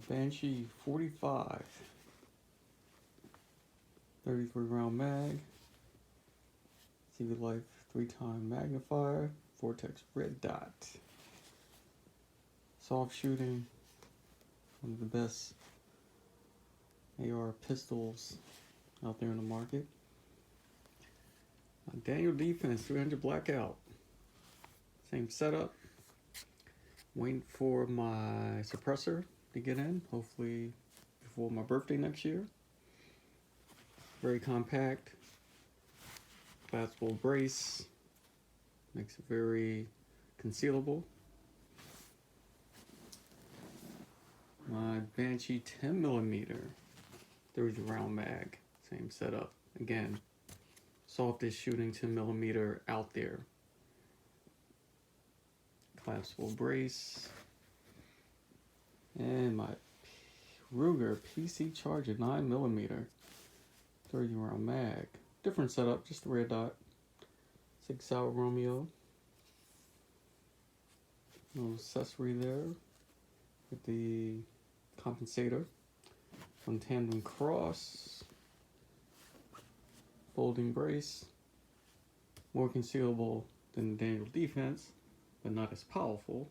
Banshee 45, 33 round mag, CV Life 3-time magnifier, Vortex red dot. Soft shooting, one of the best AR pistols out there in the market. Daniel Defense 300 Blackout, same setup. Waiting for my suppressor to get in, hopefully before my birthday next year. Very compact, collapsible brace, makes it very concealable. My Banshee 10mm 30 round mag, same setup. Again, softest shooting 10mm out there. Collapsible brace. And my Ruger PC Charger 9mm 30 round mag. Different setup, just the red dot. Sig Sauer Romeo. Little accessory there with the compensator. From Tandem Cross. Folding brace. More concealable than the Daniel Defense, but not as powerful.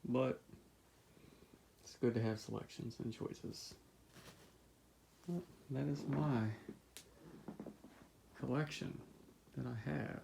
But it's good to have selections and choices. Well, that is my collection that I have.